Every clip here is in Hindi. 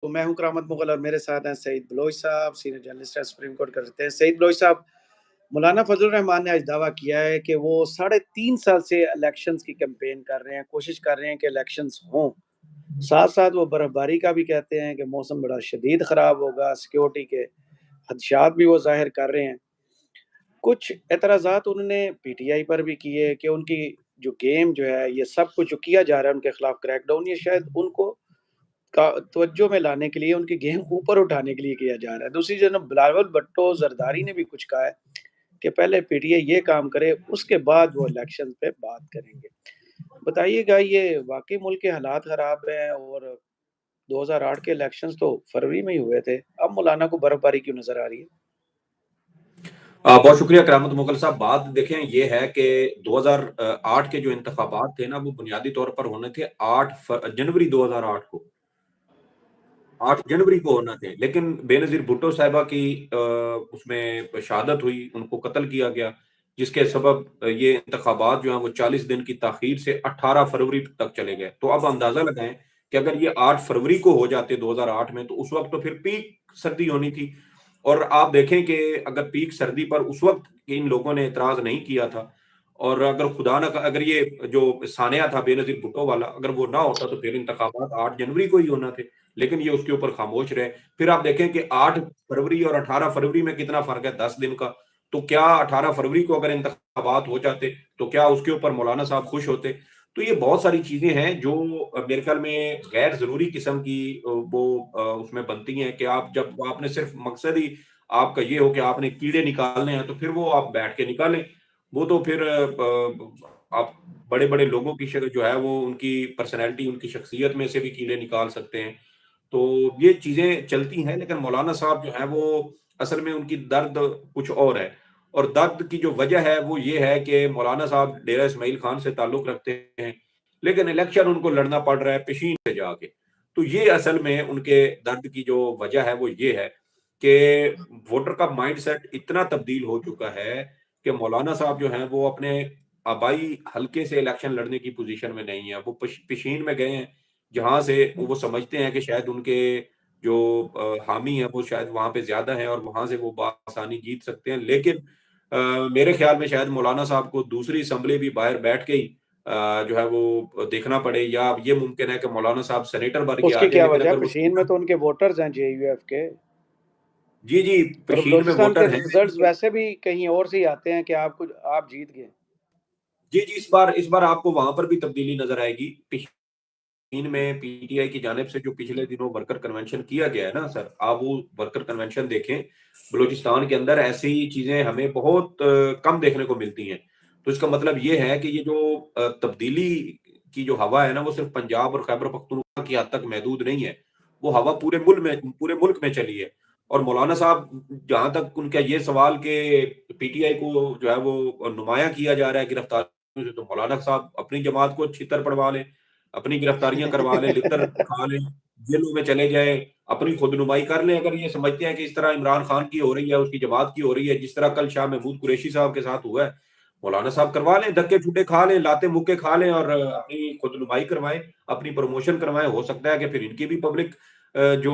तो मैं हूँ करामत मुगल और मेरे साथ हैं सईद बलोच साहब, सीनियर जर्नलिस्ट हैं, सुप्रीम कोर्ट करते हैं। सईद बलोच साहब, मौलाना फजल रहमान ने आज दावा किया है कि वो 3.5 साल से इलेक्शंस की कैंपेन कर रहे हैं, कोशिश कर रहे हैं कि इलेक्शंस हों। साथ-साथ वो बर्फबारी का भी कहते हैं कि मौसम बड़ा शदीद खराब होगा, सिक्योरिटी के खदशात भी वो ज़ाहिर कर रहे हैं। कुछ एतराज़ात उन्होंने पीटीआई पर भी किए कि उनकी जो गेम जो है, ये सब कुछ जो किया जा रहा है उनके खिलाफ क्रैकडाउन, ये शायद उनको का तवज्जो में लाने के लिए, उनकी गेम ऊपर उठाने के लिए किया जा रहा है। दूसरी जनब बिलावल भुट्टो ज़रदारी ने भी कुछ कहा है कि पहले पीटीआई ये काम करे, उसके बाद वो इलेक्शन पे बात करेंगे। बताइएगा, ये वाक़ई मुल्क के हालात ख़राब हैं और 2008 के इलेक्शंस तो फरवरी में ही हुए थे। अब मौलाना को बर्फबारी क्यों नज़र आ रही है? बहुत शुक्रिया करामत मुगल साहब। बात देखें ये है कि 2008 के जो इंतखाबात थे ना, वो बुनियादी तौर पर होने थे 8 जनवरी 2008 को, 8 जनवरी को होना थे। लेकिन बेनजीर भुट्टो साहिबा की उसमें शहादत हुई, उनको कत्ल किया गया, जिसके सबब ये इंतखाबात जो हैं वो 40 दिन की ताखीर से 18 फरवरी तक चले गए। तो अब अंदाजा लगाएं कि अगर ये 8 फरवरी को हो जाते 2008 में, तो उस वक्त तो फिर पीक सर्दी होनी थी। और आप देखें कि अगर पीक सर्दी पर उस वक्त इन लोगों ने एतराज नहीं किया था, और अगर खुदा ना अगर ये जो सानिया था बेनजीर भुट्टो वाला, अगर वो ना होता, तो फिर इंतखाबात 8 जनवरी को ही होना थे। लेकिन ये उसके ऊपर खामोश रहे। फिर आप देखें कि 8 फरवरी और 18 फरवरी में कितना फर्क है, 10 दिन का। तो क्या 18 फरवरी को अगर इंतखाबात हो जाते, तो क्या उसके ऊपर मौलाना साहब खुश होते? तो ये बहुत सारी चीजें हैं जो मेरे ख्याल में गैर जरूरी किस्म की वो उसमें बनती हैं कि आप जब आपने सिर्फ मकसद ही आपका ये हो कि आपने कीड़े निकालने हैं, तो फिर वो आप बैठ के निकालें। वो तो फिर आप बड़े बड़े लोगों की जो है वो उनकी पर्सनैलिटी, उनकी शख्सियत में से भी कीड़े निकाल सकते हैं। तो ये चीजें चलती हैं। लेकिन मौलाना साहब जो है वो असल में उनकी दर्द कुछ और है। और दर्द की जो वजह है वो ये है कि मौलाना साहब डेरा इस्माइल खान से ताल्लुक रखते हैं, लेकिन इलेक्शन उनको लड़ना पड़ रहा है पिशीन से जाके। तो ये असल में उनके दर्द की जो वजह है वो ये है कि वोटर का माइंडसेट इतना तब्दील हो चुका है कि मौलाना साहब जो हैं वो अपने आबाई हल्के से इलेक्शन लड़ने की पोजीशन में नहीं है। वो पिशीन में गए हैं, जहां से वो समझते हैं कि शायद उनके जो हामी है वो शायद वहां पे ज्यादा है और वहां से वो आसानी जीत सकते हैं। लेकिन मेरे ख्याल में शायद मौलाना साहब को दूसरी असम्बली भी बाहर बैठ के ही जो है वो देखना पड़े, या ये मुमकिन है कि मौलाना साहब सेनेटर बन के आ उसकी जाए। क्या लेकिन वजह है? अगर वो पिशीन में तो उनके वोटर्स हैं जेयूएफ के, जी जी, और पिशीन में बलूचिस्तान के वोटर हैं। रिजल्ट्स वैसे भी कहीं और से ही आते हैं कि आप जीत गए। जी जी, इस बार आपको वहां पर भी तब्दीली नजर आएगी। चीन में पीटीआई की जानिब से जो पिछले दिनों वर्कर कन्वेंशन किया गया है ना सर, आप वो वर्कर कन्वेंशन देखें। बलूचिस्तान के अंदर ऐसी चीजें हमें बहुत कम देखने को मिलती हैं। तो इसका मतलब ये है कि ये जो तब्दीली की जो हवा है ना, वो सिर्फ पंजाब और खैबर पख्तूनख्वा की हद तक महदूद नहीं है। वो हवा पूरे मुल्क में चली है। और मौलाना साहब, जहां तक उनका ये सवाल के पीटीआई को जो है वो नुमाया किया जा रहा है गिरफ्तारियों से, तो मौलाना साहब अपनी जमात को छितर पड़वा लें, अपनी गिरफ्तारियां करवा लें, लिद्दर खा लें, जेलों में चले जाए, अपनी खुदनुमाई कर लें। अगर ये समझते हैं कि इस तरह इमरान खान की हो रही है, उसकी जमात की हो रही है, जिस तरह कल शाह महमूद कुरैशी साहब के साथ हुआ है, मौलाना साहब करवा लें, धक्के छुट्टे खा लें, लाते मुक्के खा लें, और अपनी खुदनुमाई करवाएं, अपनी प्रमोशन करवाएं। हो सकता है कि फिर इनकी भी पब्लिक जो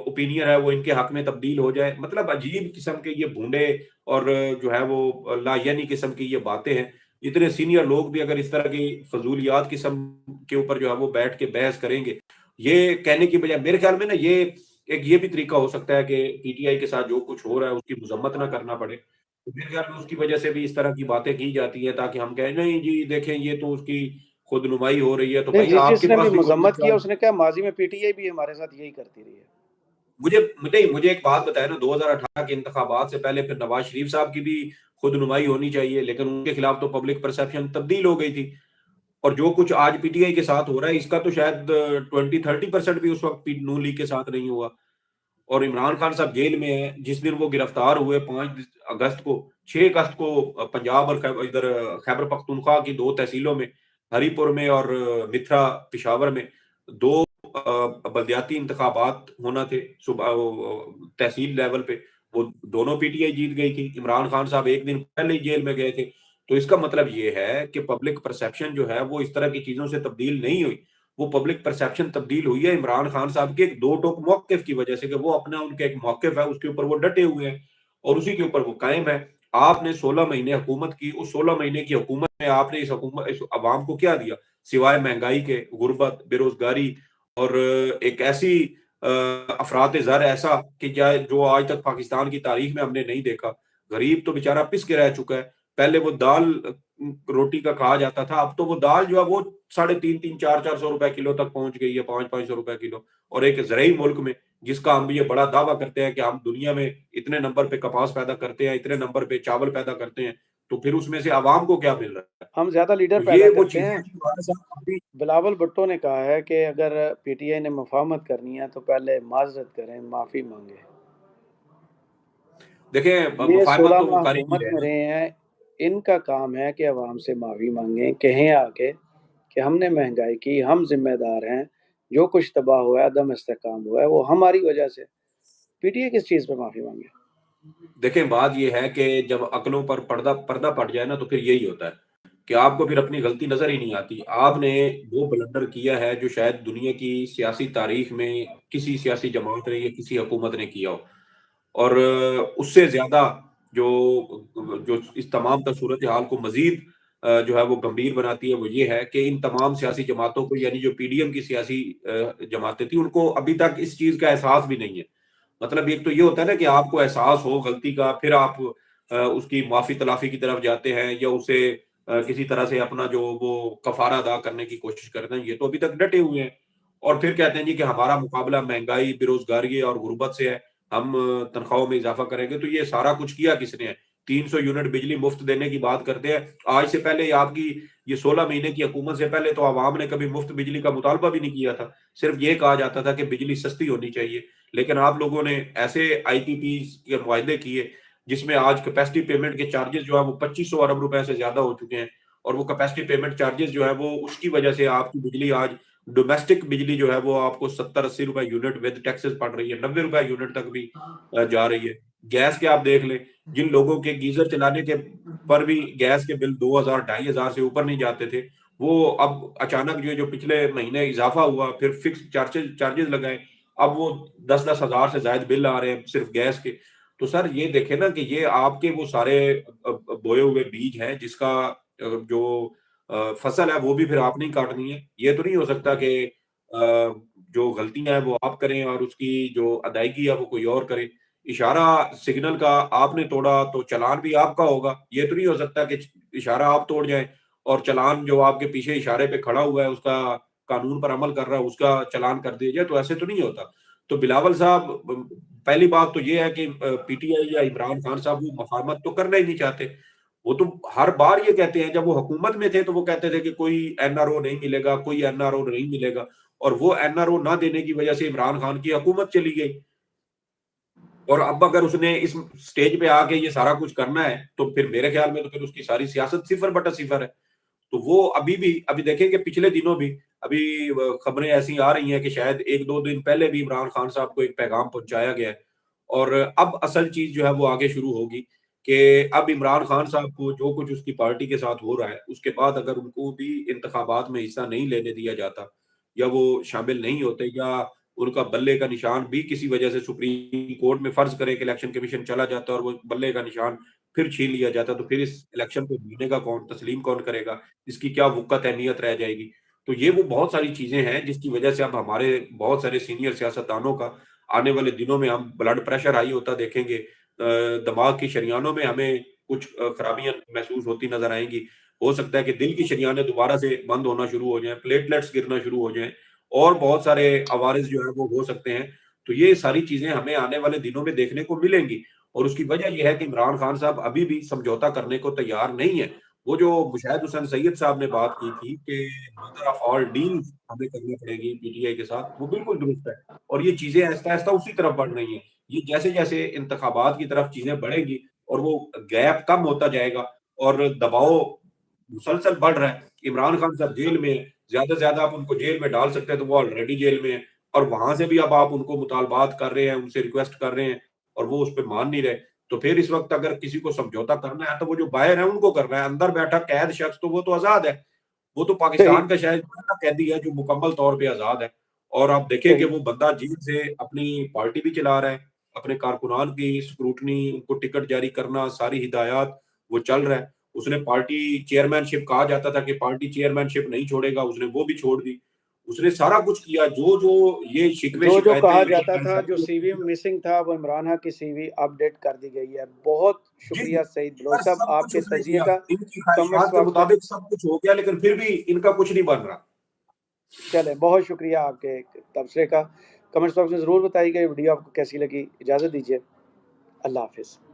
ओपिनियन है वो इनके हक में तब्दील हो जाए। मतलब अजीब किस्म के ये भूडे और जो है वो लायानी किस्म की ये बातें हैं। इतने सीनियर लोग भी अगर इस तरह की फजूलियात किस्म के ऊपर जो है वो बैठ के बहस करेंगे, ये कहने की बजाय मेरे ख्याल में ना, ये भी तरीका हो सकता है कि पीटीआई के साथ जो कुछ हो रहा है उसकी मजम्मत ना करना पड़े। तो मेरे ख्याल में उसकी वजह से भी इस तरह की बातें की जाती है, ताकि हम कहें नहीं जी देखें ये तो उसकी खुदनुमाई हो रही है। तो नहीं, भाई आपके जिसने भी पास भी कोई मजम्मत बच्चा। किया उसने कहा माजी में पीटीआई भी हमारे साथ यही करती रही है। मुझे नहीं, मुझे एक बात बताया ना, 2018 के इंतखाबात से पहले फिर नवाज शरीफ साहब की भी खुदनुमाई होनी चाहिए, लेकिन उनके खिलाफ तो पब्लिक परसेप्शन तब्दील हो गई थी। और जो कुछ आज पीटीआई के साथ हो रहा है, इसका तो शायद 20-30% भी उस वक्त नून लीग के साथ नहीं हुआ। और इमरान खान साहब जेल में है। जिस दिन वो गिरफ्तार हुए 5 अगस्त को, 6 अगस्त को पंजाब और इधर खैबर पख्तूनख्वा की दो तहसीलों में, हरीपुर में और मिथरा पिशावर में, दो बलदियाती इंतखाबात होना थे सुबह तहसील लेवल पे। वो दोनों पीटीआई जीत गई थी। इमरान खान साहब एक दिन पहले ही जेल में गए थे। तो इसका मतलब ये है कि पब्लिक परसेप्शन जो है वो इस तरह की चीजों से तब्दील नहीं हुई। वो पब्लिक परसेप्शन तब्दील हुई है इमरान खान साहब के एक दो टोक मौक़िफ़ की वजह से कि वो अपना उनका एक मौक़िफ़ है, उसके ऊपर वो डटे हुए हैं और उसी के ऊपर वो कायम है। आपने 16 महीने हुकूमत की, उस 16 महीने की हुकूमत में आपने इस अवाम को क्या दिया? सिवाय महँगाई के, गुर्बत, बेरोज़गारी और एक ऐसी अफ़रात ज़र ऐसा कि क्या जो आज तक पाकिस्तान की तारीख़ में हमने नहीं देखा। गरीब तो बेचारा पिस के रह चुका है। पहले वो दाल रोटी का कहा जाता था, अब तो वो दाल जो है वो साढ़े 3-3 4-4 सौ रुपए किलो तक पहुँच गई है, 5-5 सौ रुपए किलो और एक ज़रई मुल्क में जिसका हम ये बड़ा दावा करते हैं कि हम दुनिया में इतने नंबर पे कपास पैदा करते हैं, इतने नंबर पे चावल पैदा करते हैं, तो फिर उसमें से अवाम को क्या मिल रहा है? हम ज़्यादा लीडर तो पैदा ये वो करते चीज़ें हैं। हैं जो हमारे साथ अभी बिलावल भुट्टो ने कहा है कि अगर पीटीआई ने मुफ़ाहमत करनी है तो पहले माज़रत करें, माफ़ी माँगे। देखें ये मुफ़ाहमत 16 तो वो माह कर ही नहीं हुकूमत रहे में ना। रहे हैं, इनका काम है कि अवाम से माफ़ी माँगे, कहें आके कि हमने महँगाई की, हम ज़िम्मेदार हैं, जो कुछ तबाह हुआ है, अदम इस्तेहकाम हुआ है, वो हमारी वजह से। पीटीआई किस चीज़ पे माफ़ी माँगे? देखें बात ये है कि जब अक्लों पर पर्दा पर्दा पड़ जाए ना तो फिर यही होता है कि आपको फिर अपनी गलती नज़र ही नहीं आती। आपने वो ब्लंडर किया है जो शायद दुनिया की सियासी तारीख में किसी सियासी जमात ने या किसी हुकूमत ने किया हो। और उससे ज़्यादा जो जो इस तमाम तर सूरत-ए-हाल को मज़ीद जो है वो गंभीर बनाती है, वो ये है कि इन तमाम सियासी जमातों को यानी जो पीडीएम की सियासी जमातें थी, उनको अभी तक इस चीज़ का एहसास भी नहीं है। मतलब एक तो ये होता है ना कि आपको एहसास हो गलती का, फिर आप उसकी माफ़ी-तलाफ़ी की तरफ जाते हैं या उसे किसी तरह से अपना जो वो कफ़ारा अदा करने की कोशिश करते हैं, ये तो अभी तक डटे हुए हैं। और फिर कहते हैं जी कि हमारा मुकाबला महँगाई, बेरोज़गारी और गुर्बत से है, हम तनख्वाहों में इज़ाफ़ा करेंगे, तो ये सारा कुछ किया किसने है? 300 यूनिट बिजली मुफ़्त देने की बात करते हैं। आज से पहले आपकी ये 16 महीने की हुकूमत से पहले तो अवाम ने कभी मुफ़्त बिजली का मुतालबा भी नहीं किया था। सिर्फ़ ये कहा जाता था कि बिजली सस्ती होनी चाहिए। लेकिन आप लोगों ने ऐसे आईपीपीज़ के मुआहदे किए, जिसमें आज कैपेसिटी पेमेंट के चार्जेज़ जो है वो 2500 अरब रुपए से ज़्यादा हो चुके हैं और वो कैपेसिटी पेमेंट चार्जेज़ जो है वो उसकी वजह से आपकी बिजली आज डोमेस्टिक बिजली जो है वो आपको 70-80 रुपए यूनिट विद टैक्सेस पड़ रही है, 90 रुपए यूनिट तक भी जा रही है। गैस के आप देख लें, जिन लोगों के गीज़र चलाने के पर भी गैस के बिल 2000 2500 से ऊपर नहीं जाते थे, वो अब अचानक जो पिछले महीने इज़ाफ़ा हुआ, फिर फिक्स्ड चार्जेज़ लगाए, अब वो 10-10 हज़ार से ज़ायद बिल आ रहे हैं सिर्फ़ गैस के। तो सर ये देखें ना कि ये आपके वो सारे बोए हुए बीज हैं जिसका जो फसल है वो भी फिर आपने ही काटनी है। ये तो नहीं हो सकता कि जो गलतियाँ हैं वो आप करें और उसकी जो अदायगी है वो कोई और करे। इशारा सिग्नल का आपने तोड़ा तो चालान भी आपका होगा। ये तो नहीं हो सकता कि इशारा आप तोड़ जाएँ और चालान जो आपके पीछे इशारे पे खड़ा हुआ है उसका कानून पर अमल कर रहा है उसका चालान कर दिया जाए, तो ऐसे तो नहीं होता। तो बिलावल साहब पहली बात तो ये है कि पीटीआई या इमरान खान साहब वो मफाहमत तो करना ही नहीं चाहते। वो तो हर बार ये कहते हैं, जब वो हुकूमत में थे तो वो कहते थे कि कोई एनआरओ नहीं मिलेगा, कोई एनआरओ नहीं मिलेगा और वो एनआरओ ना देने की वजह से इमरान खान की हुकूमत चली गई। और अब अगर उसने इस स्टेज पे आके ये सारा कुछ करना है, तो फिर मेरे ख्याल में तो फिर उसकी सारी सियासत सिफ़र बटा सिफ़र है। तो वो अभी भी अभी देखें कि पिछले दिनों भी अभी खबरें ऐसी आ रही हैं कि शायद 1-2 दिन पहले भी इमरान खान साहब को एक पैगाम पहुँचाया गया है और अब असल चीज़ जो है वो आगे शुरू होगी कि अब इमरान खान साहब को जो कुछ उसकी पार्टी के साथ हो रहा है, उसके बाद अगर उनको भी इंतखाबात में हिस्सा नहीं लेने दिया जाता या वो शामिल नहीं होते या उनका बल्ले का निशान भी किसी वजह से सुप्रीम कोर्ट में फ़र्ज़ करें कि इलेक्शन कमीशन चला जाता है और वो बल्ले का निशान फिर छीन लिया जाता, तो फिर इस इलेक्शन को जीतेगा कौन? तस्लीम कौन करेगा? इसकी क्या वुक़्क़त अहमियत रह जाएगी? तो ये वो बहुत सारी चीज़ें हैं जिसकी वजह से अब हमारे बहुत सारे सीनियर सियासतदानों का आने वाले दिनों में हम ब्लड प्रेशर हाई होता देखेंगे। दिमाग की शरीयानों में हमें कुछ खराबियाँ महसूस होती नज़र आएँगी। हो सकता है कि दिल की शरीयानें दोबारा से बंद होना शुरू हो जाएँ, प्लेटलेट्स गिरना शुरू हो जाएँ और बहुत सारे अवारिस जो हैं वो हो सकते हैं। तो ये सारी चीज़ें हमें आने वाले दिनों में देखने को मिलेंगी और उसकी वजह ये है कि इमरान खान साहब अभी भी समझौता करने को तैयार नहीं है। वो जो मुशाहिद हुसैन सैयद साहब ने बात की थी कि मदर ऑफ ऑल डील्स हमें करनी पड़ेगी पीटीआई के साथ, वो बिल्कुल दुरुस्त है और ये चीज़ें आहिस्ता-आहिस्ता उसी तरफ बढ़ रही हैं। ये जैसे-जैसे इंतखाबात की तरफ चीज़ें बढ़ेंगी और वो गैप कम होता जाएगा और दबाव मुसलसल बढ़ रहा है। इमरान खान साहब जेल में हैं, ज़्यादा से ज़्यादा आप उनको जेल में डाल सकते हैं, तो वो ऑलरेडी जेल में हैं और वहाँ से भी अब आप उनको मुतालबात कर रहे हैं, उनसे रिक्वेस्ट कर रहे हैं और वो उस पे मान नहीं रहे। तो फिर इस वक़्त अगर किसी को समझौता करना है, तो वो जो बाहर है उनको करना है, अंदर बैठा कैद शख्स तो वो तो आज़ाद है। वो तो सही, पाकिस्तान का शायद पहला कैदी है जो मुकम्मल तौर पे आज़ाद है। और आप देखें कि सही। वो बंदा जेल से अपनी पार्टी भी चला रहा है, अपने कारकुनान की स्क्रूटनी, उनको टिकट जारी करना, सारी हिदायत वो चल रहा है। उसने पार्टी चेयरमैनशिप, कहा जाता था कि पार्टी चेयरमैनशिप नहीं छोड़ेगा, उसने वो भी छोड़ दी। उसने सारा कुछ किया, जो-जो ये जो शिकवे-शिकायतें कहा ये जाता था, जो सीवी एंग्ज़ायटी मिसिंग था, वो इमरान खान की सीवी अपडेट कर दी गई है। बहुत जी, जी। शुक्रिया सईद बलोच यार साहब, सब कुछ आपके उसने तजिए किया। का। इनकी कमेंट्स ख्वाहिशात के बॉक्स में मुताबिक सब कुछ हो गया, लेकिन फिर भी इनका कुछ नहीं बन रहा। चलें, बहुत शुक्रिया आपके तबसरे का। कमेंट्स बॉक्स में ज़रूर बताइएगा ये वीडियो आपको कैसी लगी। इजाज़त दीजिए। अल्लाह हाफ़िज़।